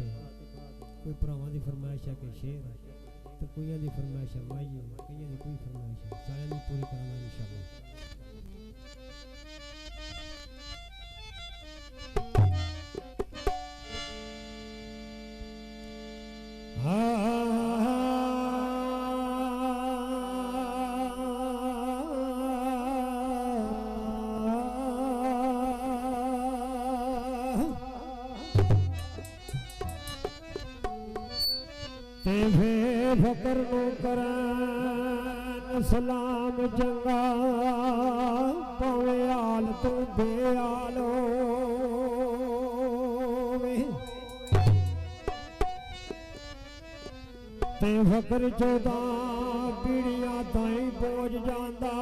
बाद कोई भरावां दी फरमाइश है कि शेर तो कोई दी फरमाइश है माई है कई दी कोई फरमाइश है सारे दी पूरी करांगा इंशाअल्लाह। फकर नो करन सलाम जंगा पावे आल तो बेआलो ते फकर 14 पीढ़ियां ताई बोझ जांदा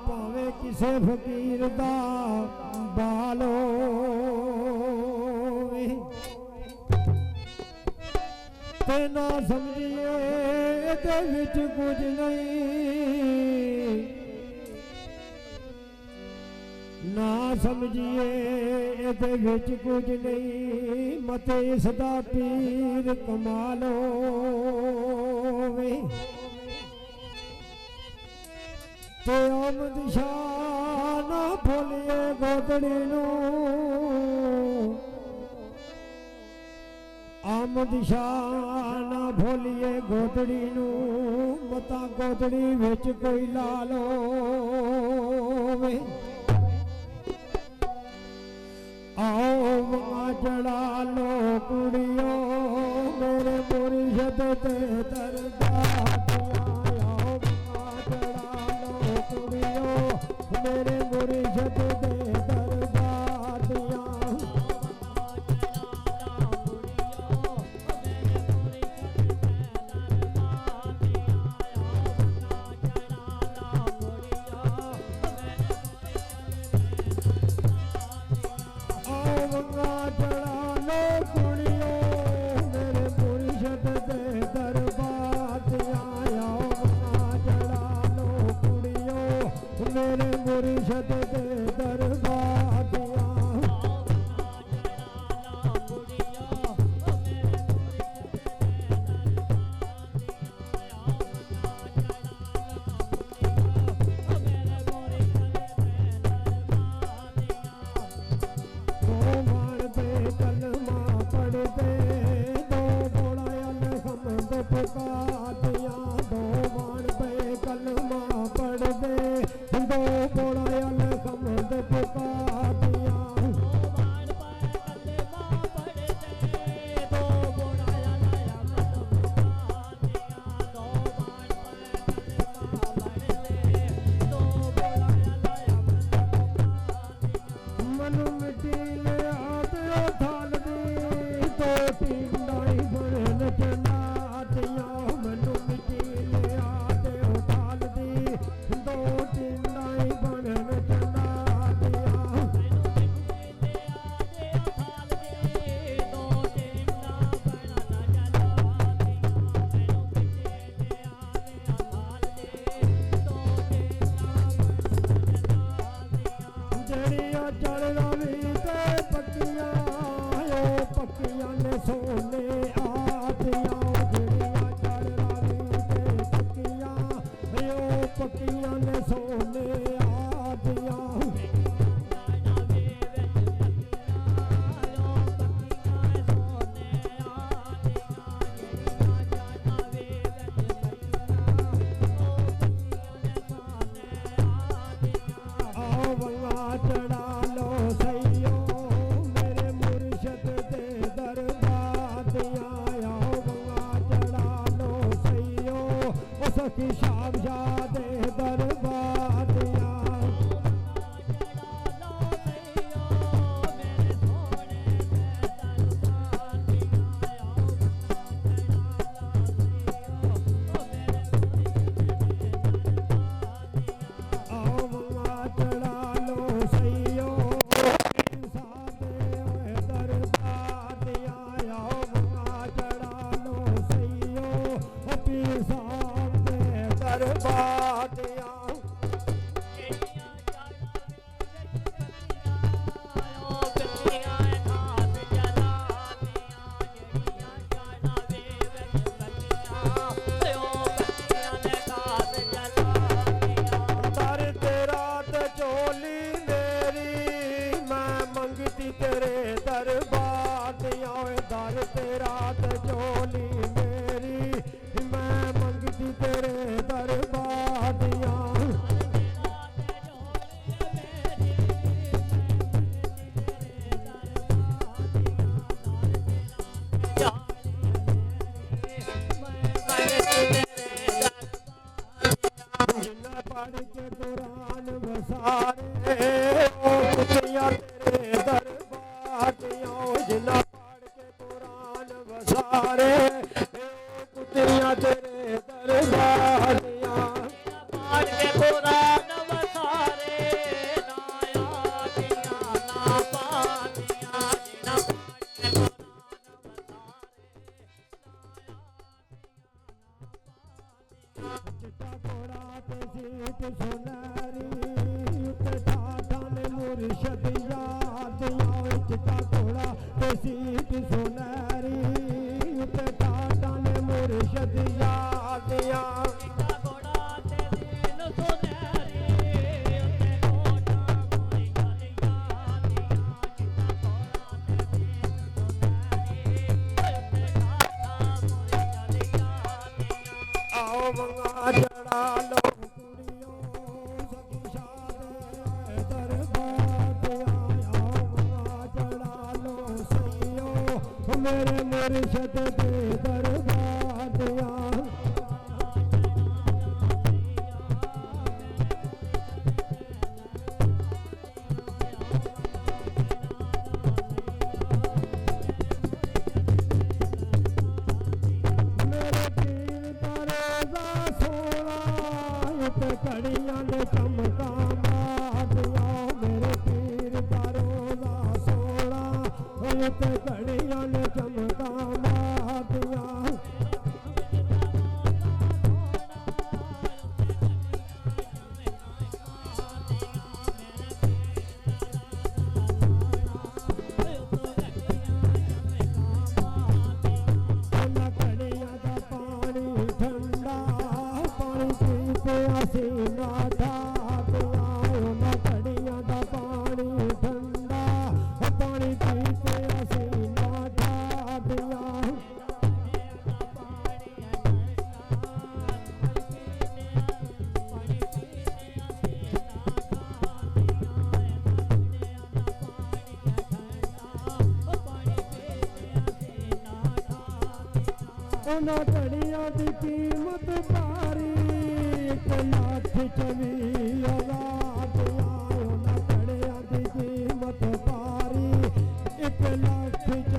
पावे किसे फकीर दा बालो ते ना समझिए इहदे विच कुछ नहीं ना समझिए इहदे विच कुछ नहीं मते इसदा पीर कमालो ते आमद शाह ना भुलिए गोदड़ी नूं आमद शाह ना भोलिए गोदड़ी नू मता गोदड़ी विच कोई ला लो आओ वहाँ चढ़ा लो कुड़ियो मेरे मुर्शद ते दरबार आओ वहाँ चढ़ा लो कुड़ियो मेरे मुर्शद ते चढ़ा लो सैयो मेरे मुर्शद दे दरबार पढ़ के कुरान बसारे ओ कुतिया तेरे दरबार जिन्ना पढ़ के कुरान बसारे ओ कुतिया तेरे दरबार पढ़ के कुरान बसारे नाया दिया ना पातिया जिन्ना पढ़ के चिट्टा कोड़ा ते सीट सोनारी उते ठाठा ने मुर्शद याद आवे चिट्टा कोड़ा ते सीट सोनारी उते ठाठा ने मुर्शद याद आवे चिट्टा कोड़ा ते सीट सोनारी उते कोठा मोरी गलिया दिया चिट्टा कोड़ा ते सीट सोनारी उते ठाठा मोरी गलिया दिया आओ मंगा जड़ा लो कुड़ियों सखी शादे दरबार आओ मंगा जड़ा लो सैयो मेरे मुर्शद दे दरबार मेरे पीर तरोजा सोना उते घड़ियां ने चमका मार दिया मेरे पीर तरोजा सोना उते घड़ियां ने चमका मार दिया ਉਹਨਾਂ ਘੜੀਆਂ ਦਾ ਪਾਣੀ ਠੰਡਾ ਪਾਣੀ ਪੀਤੇ ਅਸੀਂ ਨਾ ਠਾਕਿਆ ਉਹਨਾਂ ਘੜੀਆਂ ਦਾ ਪਾਣੀ ਠੰਡਾ ਪਾਣੀ ਪੀਤੇ ਅਸੀਂ ਨਾ ਠਾਕਿਆ ਉਹਨਾਂ ਘੜੀਆਂ ਦੀ ਕੀਮਤ ਭਾਰੀ 1,24,000 ਉਹਨਾਂ ਘੜੀਆਂ ਦੀ ਕੀਮਤ ਭਾਰੀ 1,24,000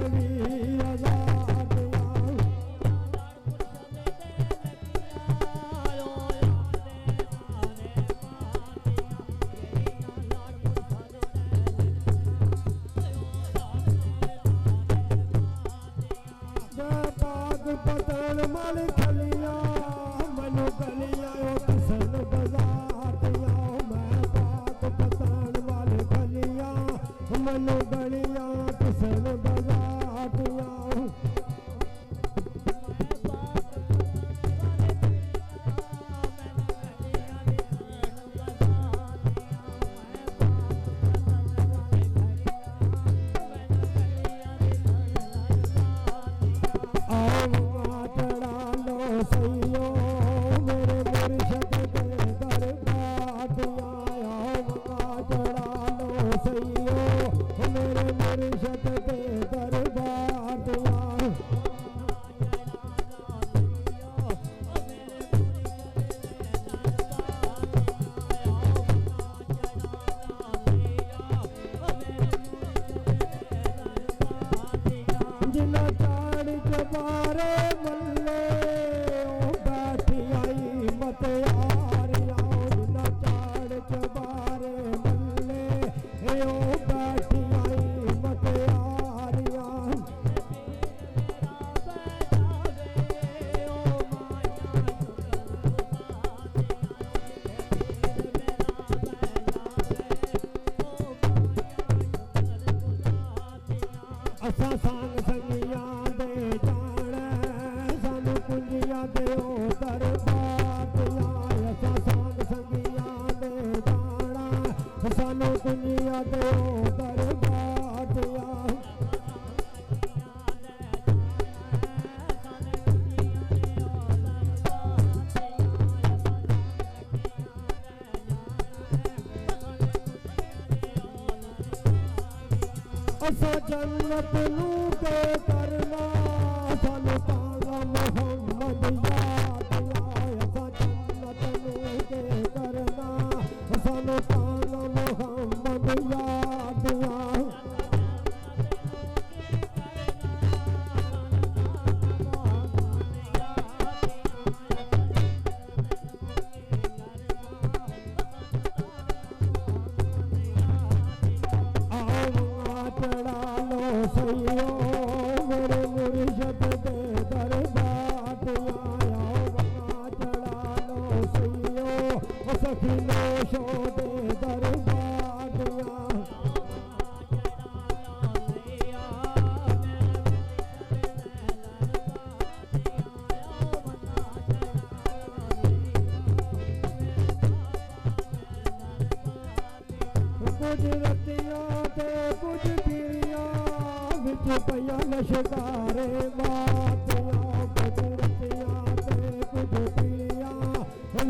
बाग बदल मल खलिया मनु गलिया किसन बाजार दिया मैं बाग बदल मल खलिया मनु गलिया किसन बाजार दिया आओ चढ़ा लो सैयो मेरे मुर्शद दे दरबार आओ चढ़ा लो सैयो मेरे मुर्शद दे दरबार जिना चाड़ चबारे मल्ले ओ बैठी आई मत यारिया जिना चाड़ चबारे मल्ले ओ बैठी आई मत यारिया असा सांग संगियां दे जाने सानू कुंजियां दे ओ दरबार असा सांग संगियां दे जाना सानू कुंजियां दे ओ दरबार असा जन्नत नू के करना दिनो शोदे दरबार दिया कुछ रतियां ते कुछ पीड़ियां विच पया लश्कारे बातियां कुछ रतियां ते कुछ पीड़ियां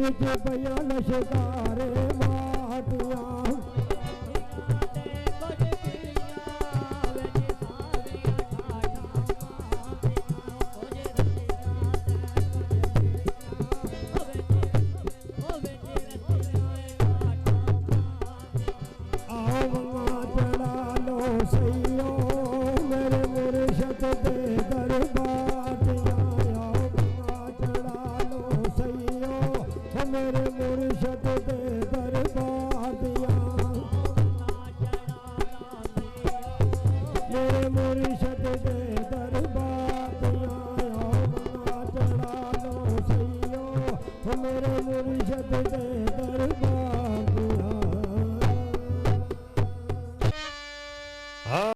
विच पया लश्कारे बातियां आओ वंगा चढ़ा लो सैयो मेरे मुर्शद दे